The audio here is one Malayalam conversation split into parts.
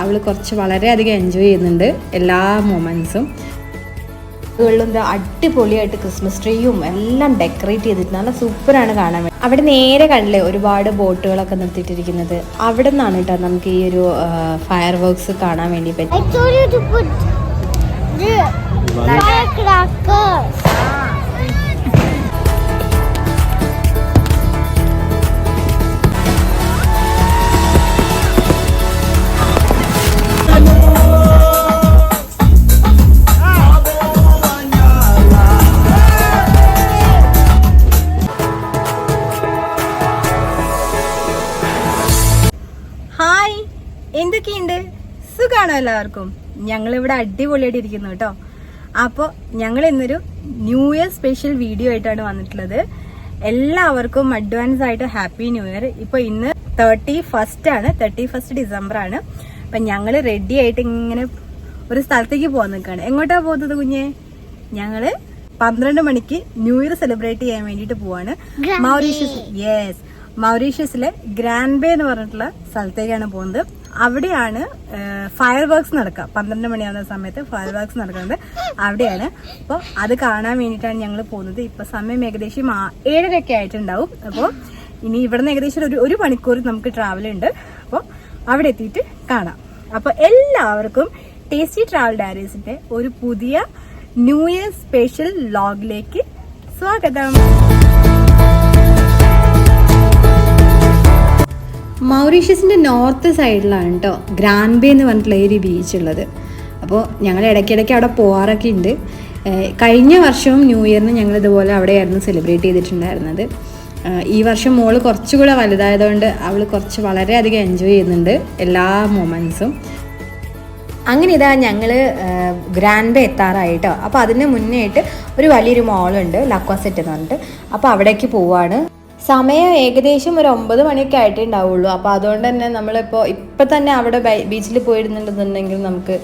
അവൾ കുറച്ച് വളരെയധികം എൻജോയ് ചെയ്യുന്നുണ്ട് എല്ലാ മൊമെൻറ്റ്സും. എന്താ അടിപൊളിയായിട്ട് ക്രിസ്മസ് ട്രീയും എല്ലാം ഡെക്കറേറ്റ് ചെയ്തിട്ട് നല്ല സൂപ്പറാണ് കാണാൻ വേണ്ടി. അവിടെ നേരെ കണ്ടില്ലേ ഒരുപാട് ബോട്ടുകളൊക്കെ നിർത്തിയിട്ടിരിക്കുന്നത്. അവിടെ നിന്നാണ് കേട്ടോ നമുക്ക് ഈ ഒരു ഫയർ വർക്ക്സ് കാണാൻ വേണ്ടി പറ്റും. ഹായ്, എന്തൊക്കെയുണ്ട്? സുഖാണോ എല്ലാവർക്കും? ഞങ്ങളിവിടെ അടിപൊളിയായിട്ട് ഇരിക്കുന്നു കേട്ടോ. അപ്പോൾ ഞങ്ങൾ ഇന്നൊരു ന്യൂ ഇയർ സ്പെഷ്യൽ വീഡിയോ ആയിട്ടാണ് വന്നിട്ടുള്ളത്. എല്ലാവർക്കും അഡ്വാൻസ് ആയിട്ട് ഹാപ്പി ന്യൂ ഇയർ. ഇപ്പോൾ ഇന്ന് 31 ഡിസംബർ ആണ്. അപ്പം ഞങ്ങൾ റെഡി ആയിട്ട് ഇങ്ങനെ ഒരു സ്ഥലത്തേക്ക് പോകാൻ നിൽക്കുകയാണ്. എങ്ങോട്ടാണ് പോകുന്നത് കുഞ്ഞെ? ഞങ്ങൾ 12 മണിക്ക് ന്യൂ ഇയർ സെലിബ്രേറ്റ് ചെയ്യാൻ വേണ്ടിയിട്ട് പോവാണ്. മൗറീഷ്യസിലെ ഗ്രാൻഡ് ബേ എന്ന് പറഞ്ഞിട്ടുള്ള സ്ഥലത്തേക്കാണ് പോകുന്നത്. അവിടെയാണ് ഫയർ വർക്ക്സ് നടക്കുക. 12 മണിയാവുന്ന സമയത്ത് ഫയർ വർക്ക്സ് നടക്കുന്നത് അവിടെയാണ്. അപ്പോൾ അത് കാണാൻ വേണ്ടിയിട്ടാണ് ഞങ്ങൾ പോകുന്നത്. ഇപ്പൊ സമയം ഏകദേശം 7:30 ആയിട്ടുണ്ടാവും. അപ്പോൾ ഇനി ഇവിടുന്ന് ഏകദേശം ഒരു മണിക്കൂർ നമുക്ക് ട്രാവൽ ഉണ്ട്. അപ്പോൾ അവിടെ എത്തിയിട്ട് കാണാം. അപ്പോൾ എല്ലാവർക്കും ടേസ്റ്റി ട്രാവൽ ഡയറീസിന്റെ ഒരു പുതിയ ന്യൂ ഇയർ സ്പെഷ്യൽ വ്ലോഗിലേക്ക് സ്വാഗതം. മൗറീഷ്യസിൻ്റെ നോർത്ത് സൈഡിലാണ് കേട്ടോ ഗ്രാൻഡ് ബേ എന്ന് പറഞ്ഞിട്ടുള്ള ഒരു ബീച്ച് ഉള്ളത്. അപ്പോൾ ഞങ്ങൾ ഇടയ്ക്കിടയ്ക്ക് അവിടെ പോകാറൊക്കെ ഉണ്ട്. കഴിഞ്ഞ വർഷവും ന്യൂ ഇയറിന് ഞങ്ങൾ ഇതുപോലെ അവിടെയായിരുന്നു സെലിബ്രേറ്റ് ചെയ്തിട്ടുണ്ടായിരുന്നത്. ഈ വർഷം മോള് കുറച്ചുകൂടെ വലുതായതുകൊണ്ട് അവൾ കുറച്ച് വളരെയധികം എൻജോയ് ചെയ്യുന്നുണ്ട് എല്ലാ മൊമെൻറ്റ്സും. അങ്ങനെ ഇതാ ഞങ്ങൾ ഗ്രാൻഡ് ബേ എത്താറായിട്ടോ. അപ്പോൾ അതിന് മുന്നേ ആയിട്ട് ഒരു വലിയൊരു മോളുണ്ട്, ലക്വാസെറ്റ് എന്ന് പറഞ്ഞിട്ട്. അപ്പോൾ അവിടേക്ക് പോവാണ്. സമയം ഏകദേശം ഒരു 9 മണിയൊക്കെ ആയിട്ടേ ഉണ്ടാവുള്ളൂ. അപ്പോൾ അതുകൊണ്ട് തന്നെ ഇപ്പം തന്നെ അവിടെ ബീച്ചിൽ പോയിരുന്നുണ്ടെന്നുണ്ടെങ്കിൽ നമുക്ക്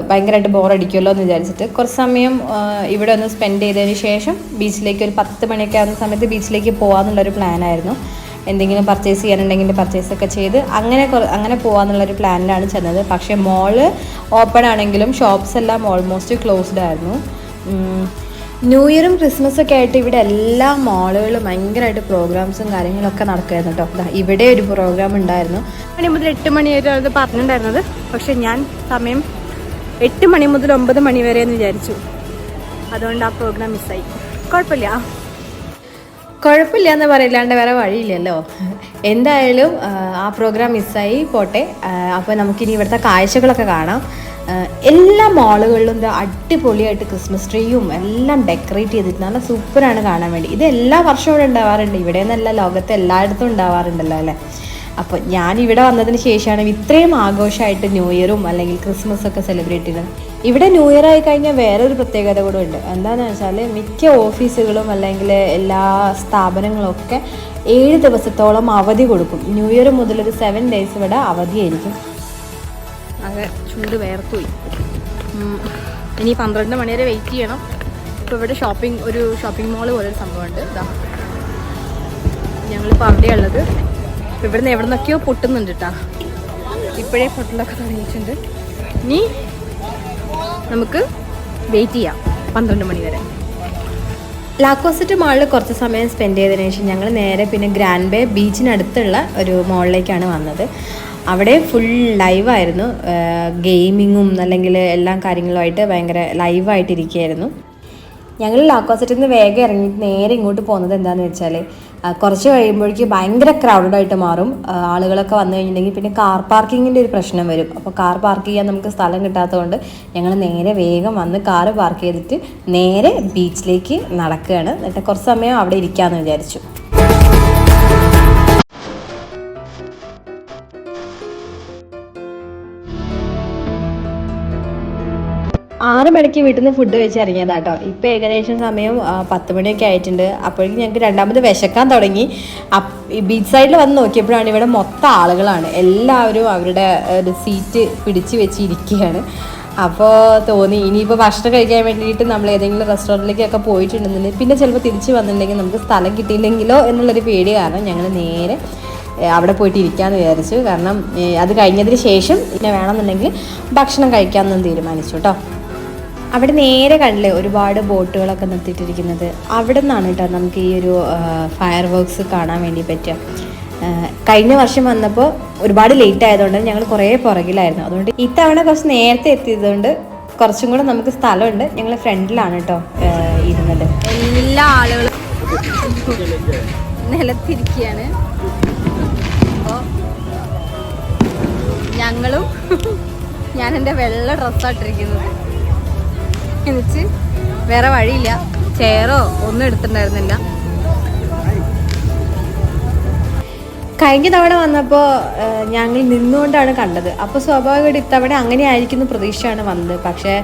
ഭയങ്കരമായിട്ട് ബോറടിക്കുമല്ലോ എന്ന് വിചാരിച്ചിട്ട് കുറച്ച് സമയം ഇവിടെ ഒന്ന് സ്പെൻഡ് ചെയ്തതിന് ശേഷം ബീച്ചിലേക്ക് ഒരു 10 മണിയൊക്കെ ആവുന്ന സമയത്ത് ബീച്ചിലേക്ക് പോകാമെന്നുള്ളൊരു പ്ലാനായിരുന്നു. എന്തെങ്കിലും പർച്ചേസ് ചെയ്യാനുണ്ടെങ്കിൽ പർച്ചേസൊക്കെ ചെയ്ത് അങ്ങനെ പോകാമെന്നുള്ളൊരു പ്ലാനിലാണ് ചെന്നത്. പക്ഷേ മോള് ഓപ്പൺ ആണെങ്കിലും ഷോപ്സ് എല്ലാം ഓൾമോസ്റ്റ് ക്ലോസ്ഡ് ആയിരുന്നു. ന്യൂ ഇയറും ക്രിസ്മസൊക്കെ ആയിട്ട് ഇവിടെ എല്ലാ മാളുകളും ഭയങ്കരമായിട്ട് പ്രോഗ്രാംസും കാര്യങ്ങളൊക്കെ നടക്കുമായിരുന്നു കേട്ടോ. ഇവിടെ ഒരു പ്രോഗ്രാം ഉണ്ടായിരുന്നു. 8 മണി മുതൽ 8 മണി വരെ അത് പറഞ്ഞിട്ടുണ്ടായിരുന്നത്. പക്ഷെ ഞാൻ സമയം 8 മണി മുതൽ 9 മണി വരെ എന്ന് വിചാരിച്ചു. അതുകൊണ്ട് ആ പ്രോഗ്രാം മിസ്സായി. കുഴപ്പമില്ല എന്ന് പറയില്ലാണ്ട് വേറെ വഴിയില്ലല്ലോ. എന്തായാലും ആ പ്രോഗ്രാം മിസ്സായി പോട്ടെ. അപ്പോൾ നമുക്കിനി ഇവിടുത്തെ കാഴ്ചകളൊക്കെ കാണാം. എല്ലാ മാളുകളിലും അടിപൊളിയായിട്ട് ക്രിസ്മസ് ട്രീയും എല്ലാം ഡെക്കറേറ്റ് ചെയ്തിട്ട് നല്ല സൂപ്പറാണ് കാണാൻ വേണ്ടി. ഇത് എല്ലാ വർഷവും ഇവിടെ ഉണ്ടാവാറുണ്ട്. ഇവിടെ നിന്നല്ല, ലോകത്ത് എല്ലായിടത്തും ഉണ്ടാവാറുണ്ടല്ലോ അല്ലേ. അപ്പോൾ ഞാനിവിടെ വന്നതിന് ശേഷമാണ് ഇത്രയും ആഘോഷമായിട്ട് ന്യൂ ഇയറും അല്ലെങ്കിൽ ക്രിസ്മസ് ഒക്കെ സെലിബ്രേറ്റ് ചെയ്യുന്നത്. ഇവിടെ ന്യൂ ഇയർ ആയി കഴിഞ്ഞാൽ വേറൊരു പ്രത്യേകത കൂടെ ഉണ്ട്. എന്താണെന്ന് വെച്ചാൽ മിക്ക ഓഫീസുകളും അല്ലെങ്കിൽ എല്ലാ സ്ഥാപനങ്ങളൊക്കെ 7 ദിവസത്തോളം അവധി കൊടുക്കും. ന്യൂ ഇയർ മുതലൊരു 7 days ഇവിടെ അവധിയായിരിക്കും. അത് ചൂട് വേർത്തുപോയി. ഇനി 12 മണി വരെ വെയിറ്റ് ചെയ്യണം. ഇപ്പോൾ ഇവിടെ ഒരു ഷോപ്പിംഗ് മോള് പോലൊരു സംഭവമുണ്ട്. ഇതാ ഞങ്ങളിപ്പോൾ അവിടെയുള്ളത്. ഇപ്പോൾ ഇവിടുന്ന് എവിടെ നിന്നൊക്കെയോ പൊട്ടുന്നുണ്ട് കേട്ടോ. ഇപ്പോഴേ പൊട്ടലൊക്കെ തുടങ്ങിയിട്ടുണ്ട്. ഇനി നമുക്ക് വെയിറ്റ് ചെയ്യാം 12 മണി വരെ. ലാക്കോസറ്റ് മാളിൽ കുറച്ച് സമയം സ്പെൻഡ് ചെയ്തതിനു ശേഷം ഞങ്ങൾ നേരെ പിന്നെ ഗ്രാൻഡ് ബേ ബീച്ചിനടുത്തുള്ള ഒരു മോളിലേക്കാണ് വന്നത്. അവിടെ ഫുൾ ലൈവായിരുന്നു. ഗെയിമിങ്ങും അല്ലെങ്കിൽ എല്ലാ കാര്യങ്ങളുമായിട്ട് ഭയങ്കര ലൈവായിട്ടിരിക്കുകയായിരുന്നു. ഞങ്ങൾ ലാക്കോസറ്റിൽ നിന്ന് വേഗം ഇറങ്ങിയിട്ട് നേരെ ഇങ്ങോട്ട് പോകുന്നത് എന്താണെന്ന് വെച്ചാൽ കുറച്ച് കഴിയുമ്പോഴേക്ക് ഭയങ്കര ക്രൗഡഡായിട്ട് മാറും. ആളുകളൊക്കെ വന്നു കഴിഞ്ഞിട്ടുണ്ടെങ്കിൽ പിന്നെ കാർ പാർക്കിങ്ങിൻ്റെ ഒരു പ്രശ്നം വരും. അപ്പോൾ കാർ പാർക്ക് ചെയ്യാൻ നമുക്ക് സ്ഥലം കിട്ടാത്തതുകൊണ്ട് ഞങ്ങൾ നേരെ വേഗം വന്ന് കാറ് പാർക്ക് ചെയ്തിട്ട് നേരെ ബീച്ചിലേക്ക് നടക്കുകയാണ്. എന്നിട്ട് കുറച്ച് സമയം അവിടെ ഇരിക്കാമെന്ന് വിചാരിച്ചു. 6 മണിക്ക് വീട്ടിൽ നിന്ന് ഫുഡ് കഴിച്ച് ഇറങ്ങിയതാട്ടോ. ഇപ്പോൾ ഏകദേശം സമയം 10 മണിയൊക്കെ ആയിട്ടുണ്ട്. അപ്പോഴേക്കും ഞങ്ങൾക്ക് രണ്ടാമത് വിശക്കാൻ തുടങ്ങി. ബീച്ച് സൈഡിൽ വന്ന് നോക്കിയപ്പോഴാണ് ഇവിടെ മൊത്തം ആളുകളാണ്. എല്ലാവരും അവരുടെ ഒരു സീറ്റ് പിടിച്ച് വെച്ചിരിക്കുകയാണ്. അപ്പോൾ തോന്നി ഇനിയിപ്പോൾ ഭക്ഷണം കഴിക്കാൻ വേണ്ടിയിട്ട് നമ്മൾ ഏതെങ്കിലും റെസ്റ്റോറൻറ്റിലേക്കൊക്കെ പോയിട്ടുണ്ടെന്നുണ്ടെങ്കിൽ പിന്നെ ചിലപ്പോൾ തിരിച്ച് വന്നിട്ടുണ്ടെങ്കിൽ നമുക്ക് സ്ഥലം കിട്ടിയില്ലെങ്കിലോ എന്നുള്ളൊരു പേടി കാരണം ഞങ്ങൾ നേരെ അവിടെ പോയിട്ട് ഇരിക്കാമെന്ന് വിചാരിച്ചു. കാരണം അത് കഴിഞ്ഞതിന് ശേഷം പിന്നെ വേണമെന്നുണ്ടെങ്കിൽ ഭക്ഷണം കഴിക്കാമെന്നും തീരുമാനിച്ചു കേട്ടോ. അവിടെ നേരെ കണ്ടില്ലേ ഒരുപാട് ബോട്ടുകളൊക്കെ നിർത്തിയിട്ടിരിക്കുന്നത്. അവിടെ നിന്നാണ് കേട്ടോ നമുക്ക് ഈ ഒരു ഫയർ വർക്ക്സ് കാണാൻ വേണ്ടി പറ്റുക. കഴിഞ്ഞ വർഷം വന്നപ്പോൾ ഒരുപാട് ലേറ്റ് ആയതുകൊണ്ട് ഞങ്ങൾ കുറേ പുറകിലായിരുന്നു. അതുകൊണ്ട് ഇത്തവണ കുറച്ച് നേരത്തെ എത്തിയതുകൊണ്ട് കുറച്ചും കൂടെ നമുക്ക് സ്ഥലമുണ്ട്. ഞങ്ങൾ ഫ്രണ്ടിലാണ് കേട്ടോ ഇരുന്നത്. എല്ലാ ആളുകളും നിലത്തിരിക്കുകയാണ്. അപ്പോൾ ഞങ്ങളും ഞാൻ എൻ്റെ വെള്ള ഡ്രസ്സായിട്ടിരിക്കുന്നത്. എന്നിട്ട് വേറെ വഴിയില്ല, ചെയറോ ഒന്നും എടുത്തിട്ടുണ്ടായിരുന്നില്ല. കഴിഞ്ഞ തവണ വന്നപ്പോൾ ഞങ്ങൾ നിന്നുകൊണ്ടാണ് കണ്ടത്. അപ്പോൾ സ്വാഭാവികമായിട്ട് ഇത്തവണ അങ്ങനെ ആയിരിക്കുന്ന പ്രതീക്ഷയാണ് വന്നത്. പക്ഷേ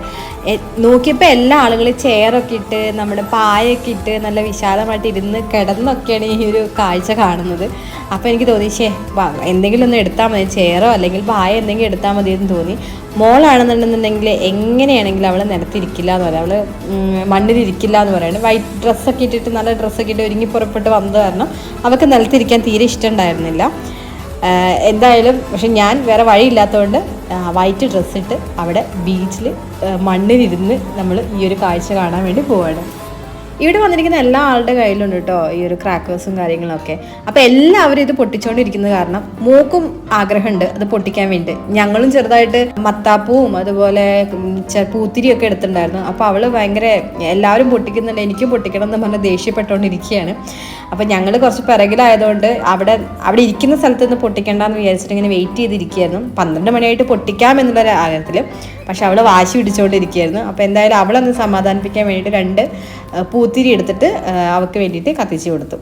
നോക്കിയപ്പോൾ എല്ലാ ആളുകളും ചെയറൊക്കെ ഇട്ട് നമ്മുടെ പായൊക്കെ ഇട്ട് നല്ല വിശാലമായിട്ട് ഇരുന്ന് കിടന്നൊക്കെയാണ് ഈ ഒരു കാഴ്ച കാണുന്നത്. അപ്പോൾ എനിക്ക് തോന്നി എന്തെങ്കിലും ഒന്ന് എടുത്താൽ മതി, ചെയറോ അല്ലെങ്കിൽ പായ എന്തെങ്കിലും എടുത്താൽ മതി എന്ന് തോന്നി. മോളാണെന്നുണ്ടെന്നുണ്ടെങ്കിൽ എങ്ങനെയാണെങ്കിലും അവൾ നിലത്തിരിക്കില്ല എന്ന് പറയാം, അവൾ മണ്ണിലിരിക്കില്ല എന്ന് പറയുന്നത്. വൈറ്റ് ഡ്രസ്സൊക്കെ ഇട്ടിട്ട് നല്ല ഡ്രസ്സൊക്കെ ഇട്ട് ഒരുങ്ങി പുറപ്പെട്ട് വന്നത് കാരണം അവൾക്ക് നിലത്തിരിക്കാൻ തീരെ ഇഷ്ടമുണ്ടായിരുന്നില്ല. എന്തായാലും പക്ഷെ ഞാൻ വേറെ വഴിയില്ലാത്തതുകൊണ്ട് വൈറ്റ് ഡ്രസ്സിട്ട് അവിടെ ബീച്ചിൽ മണ്ണിലിരുന്ന് നമ്മൾ ഈ ഒരു കാഴ്ച കാണാൻ വേണ്ടി പോവാണ്. ഇവിടെ വന്നിരിക്കുന്ന എല്ലാ ആളുടെ കയ്യിലുണ്ട് കേട്ടോ ഈ ഒരു ക്രാക്കേഴ്സും കാര്യങ്ങളൊക്കെ. അപ്പോൾ എല്ലാവരും ഇത് പൊട്ടിച്ചുകൊണ്ടിരിക്കുന്നത് കാരണം മോക്കും ആഗ്രഹമുണ്ട് അത് പൊട്ടിക്കാൻ വേണ്ടി. ഞങ്ങളും ചെറുതായിട്ട് മത്താപ്പൂവും അതുപോലെ പൂത്തിരിയൊക്കെ എടുത്തിട്ടുണ്ടായിരുന്നു. അപ്പോൾ അവൾ ഭയങ്കര എല്ലാവരും പൊട്ടിക്കുന്നുണ്ട്, എനിക്കും പൊട്ടിക്കണം എന്ന് പറഞ്ഞ് ദേഷ്യപ്പെട്ടുകൊണ്ടിരിക്കുകയാണ്. അപ്പോൾ ഞങ്ങൾ കുറച്ച് പിറകിലായതുകൊണ്ട് അവിടെ ഇരിക്കുന്ന സ്ഥലത്ത് നിന്ന് പൊട്ടിക്കേണ്ടെന്ന് വിചാരിച്ചിട്ട് ഇങ്ങനെ വെയിറ്റ് ചെയ്തിരിക്കുകയായിരുന്നു. 12 മണിയായിട്ട് പൊട്ടിക്കാം എന്നുള്ളൊരു ആഗ്രഹത്തിൽ. പക്ഷെ അവൾ വാശി പിടിച്ചുകൊണ്ടിരിക്കുകയായിരുന്നു. അപ്പോൾ എന്തായാലും അവളൊന്ന് സമാധാനിപ്പിക്കാൻ വേണ്ടിയിട്ട് 2 പൂത്തിരി എടുത്തിട്ട് അവൾക്ക് വേണ്ടിയിട്ട് കത്തിച്ചു കൊടുത്തു.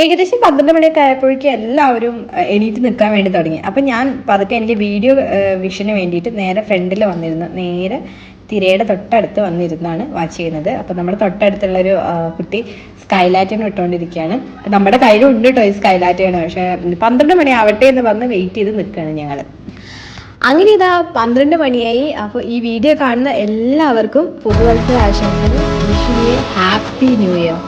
ഏകദേശം 12 മണിയൊക്കെ ആയപ്പോഴേക്കും എല്ലാവരും എണീറ്റ് നിൽക്കാൻ വേണ്ടി തുടങ്ങി. അപ്പം ഞാൻ പതുക്കെ എനിക്ക് വീഡിയോ വിഷന് വേണ്ടിയിട്ട് നേരെ ഫ്രണ്ടിൽ വന്നിരുന്നു. നേരെ തിരയുടെ തൊട്ടടുത്ത് വന്നിരുന്നാണ് വാച്ച് ചെയ്യുന്നത്. അപ്പം നമ്മുടെ തൊട്ടടുത്തുള്ളൊരു കുട്ടി സ്കൈലാറ്റിന് ഇട്ടുകൊണ്ടിരിക്കുകയാണ്. നമ്മുടെ കയ്യിലുണ്ട് കേട്ടോ ഈ സ്കൈലാറ്റാണ്. പക്ഷേ 12 മണി ആവട്ടെ എന്ന് പറഞ്ഞ് വെയിറ്റ് ചെയ്ത് നിൽക്കുകയാണ് ഞങ്ങൾ. അങ്ങനെ ഇതാ 12 മണിയായി. അപ്പോൾ ഈ വീഡിയോ കാണുന്ന എല്ലാവർക്കും പുതുവത്സര ആശംസകൾ. Wish you A happy new year.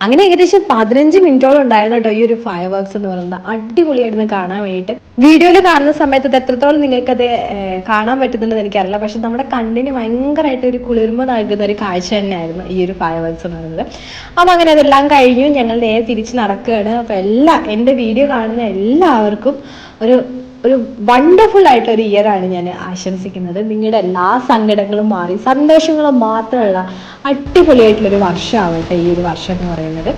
അങ്ങനെ ഏകദേശം 15 മിനിറ്റോളം ഉണ്ടായിരുന്നു കേട്ടോ ഈ ഒരു ഫയർ വർക്ക്സ് എന്ന് പറയുന്നത്. അടിപൊളിയായിരുന്നു കാണാൻ വേണ്ടിയിട്ട്. വീഡിയോയിൽ കാണുന്ന സമയത്ത് അത് എത്രത്തോളം നിങ്ങൾക്കത് കാണാൻ പറ്റുന്നുണ്ടെന്ന് എനിക്കറിയില്ല. പക്ഷെ നമ്മുടെ കണ്ണിന് ഭയങ്കരമായിട്ട് ഒരു കുളിർമ നൽകുന്ന ഒരു കാഴ്ച തന്നെയായിരുന്നു ഈ ഒരു ഫയർ വർക്ക്സ് എന്ന് പറയുന്നത്. അപ്പം അങ്ങനെ അതെല്ലാം കഴിഞ്ഞു, ഞങ്ങൾ നേരെ തിരിച്ച് നടക്കുകയാണ്. അപ്പം എൻ്റെ വീഡിയോ കാണുന്ന എല്ലാവർക്കും ഒരു വണ്ടർഫുൾ ആയിട്ടുള്ള ഒരു ഇയർ ആണ് ഞാൻ ആശംസിക്കുന്നത്. നിങ്ങളുടെ എല്ലാ സങ്കടങ്ങളും മാറി സന്തോഷങ്ങളും മാത്രമുള്ള അടിപൊളിയായിട്ടുള്ളൊരു വർഷമാവട്ടെ ഈ ഒരു വർഷം എന്ന് പറയുന്നത്.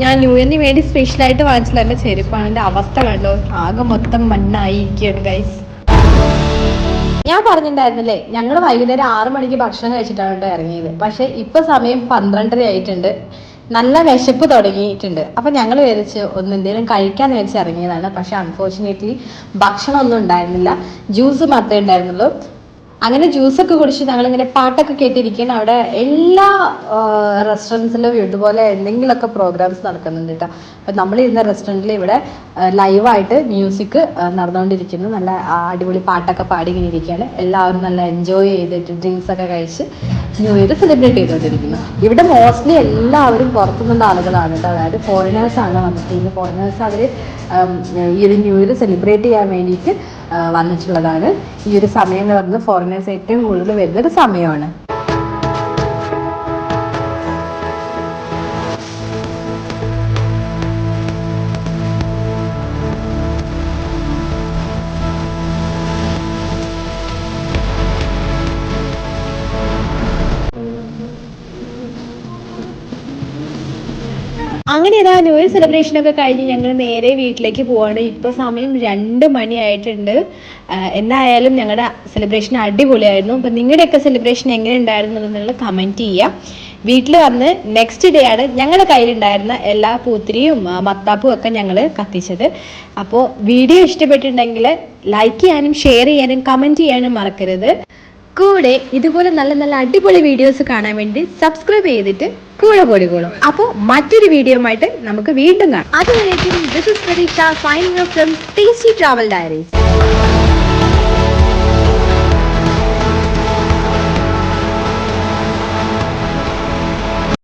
ഞാൻ ന്യൂ ഇയറിന് വേണ്ടി സ്പെഷ്യലായിട്ട് വാങ്ങിച്ചില്ല എൻ്റെ ചെരുപ്പാണ്. എൻ്റെ അവസ്ഥ കണ്ടോ, ആകെ മൊത്തം മണ്ണായിരിക്കുകയാണ് ഗൈസ്. ഞാൻ പറഞ്ഞിട്ടുണ്ടായിരുന്നില്ലേ, ഞങ്ങൾ വൈകുന്നേരം 6 മണിക്ക് ഭക്ഷണം കഴിച്ചിട്ടാണ് ഇറങ്ങിയത്. പക്ഷെ ഇപ്പൊ സമയം 12:30 ആയിട്ടുണ്ട്. നല്ല വിശപ്പ് തുടങ്ങിയിട്ടുണ്ട്. അപ്പൊ ഞങ്ങൾ വിചാരിച്ച് എന്തെങ്കിലും കഴിക്കാന്ന് വെച്ച് ഇറങ്ങിയതാണ്. പക്ഷെ അൺഫോർച്ചുനേറ്റ്ലി ഭക്ഷണം ഒന്നും ഉണ്ടായിരുന്നില്ല, ജ്യൂസ് മാത്രമേ ഉണ്ടായിരുന്നുള്ളൂ. അങ്ങനെ ജ്യൂസൊക്കെ കുടിച്ച് ഞങ്ങളിങ്ങനെ പാട്ടൊക്കെ കേട്ടിരിക്കുകയാണ്. അവിടെ എല്ലാ റെസ്റ്റോറൻറ്റ്സിലും ഇതുപോലെ എന്തെങ്കിലുമൊക്കെ പ്രോഗ്രാംസ് നടക്കുന്നുണ്ട് കേട്ടോ. അപ്പം നമ്മളിരുന്ന റെസ്റ്റോറൻറ്റിൽ ഇവിടെ ലൈവായിട്ട് മ്യൂസിക് നടന്നുകൊണ്ടിരിക്കുന്നു. നല്ല അടിപൊളി പാട്ടൊക്കെ പാടി ഇങ്ങനെ ഇരിക്കുകയാണ്. എല്ലാവരും നല്ല എൻജോയ് ചെയ്തിട്ട് ഡ്രിങ്ക്സ് ഒക്കെ കഴിച്ച് ന്യൂ ഇയർ സെലിബ്രേറ്റ് ചെയ്തുകൊണ്ടിരിക്കുന്നു. ഇവിടെ മോസ്റ്റ്ലി എല്ലാവരും പുറത്തുനിന്നുള്ള ആളുകളാണ് കേട്ടോ. അതായത് ഫോറിനേഴ്സാണ് വന്നിട്ടുള്ളത്. ഫോറിനേഴ്സ് അവർ ഈ ഒരു ന്യൂ ഇയർ സെലിബ്രേറ്റ് ചെയ്യാൻ വേണ്ടിയിട്ട് വന്നിട്ടുള്ളതാണ്. ഈ ഒരു സമയം എന്ന് പറയുന്നത് ഫോറിനേഴ്സ് ഏറ്റവും കൂടുതൽ വരുന്നൊരു സമയമാണ്. അങ്ങനെ ഇതാ ന്യൂ ഇയർ സെലിബ്രേഷൻ ഒക്കെ കഴിഞ്ഞ് ഞങ്ങൾ നേരെ വീട്ടിലേക്ക് പോവാണ്. ഇപ്പൊ സമയം 2 മണിയായിട്ടുണ്ട്. എന്തായാലും ഞങ്ങളുടെ സെലിബ്രേഷൻ അടിപൊളിയായിരുന്നു. അപ്പം നിങ്ങളുടെയൊക്കെ സെലിബ്രേഷൻ എങ്ങനെ ഉണ്ടായിരുന്നു എന്നുള്ളത് കമൻറ്റ് ചെയ്യാം. വീട്ടിൽ വന്ന് നെക്സ്റ്റ് ഡേ ആണ് ഞങ്ങളുടെ കയ്യിലുണ്ടായിരുന്ന എല്ലാ പൂത്തിരിയും മത്താപ്പും ഒക്കെ ഞങ്ങൾ കത്തിച്ചത്. അപ്പോൾ വീഡിയോ ഇഷ്ടപ്പെട്ടിട്ടുണ്ടെങ്കിൽ ലൈക്ക് ചെയ്യാനും ഷെയർ ചെയ്യാനും കമൻറ്റ് ചെയ്യാനും മറക്കരുത്. കൂടെ ഇതുപോലെ നല്ല നല്ല അടിപൊളി വീഡിയോസ് കാണാൻ വേണ്ടി സബ്സ്ക്രൈബ് ചെയ്തിട്ട് കൂടെ പോടിക്കോളും. അപ്പോൾ മറ്റൊരു വീഡിയോ ആയിട്ട് നമുക്ക് വീണ്ടും കാണാം. അതുവരേക്കും ദിസ് ഈസ് പ്രതീക്ഷ signing off from tasty travel diaries.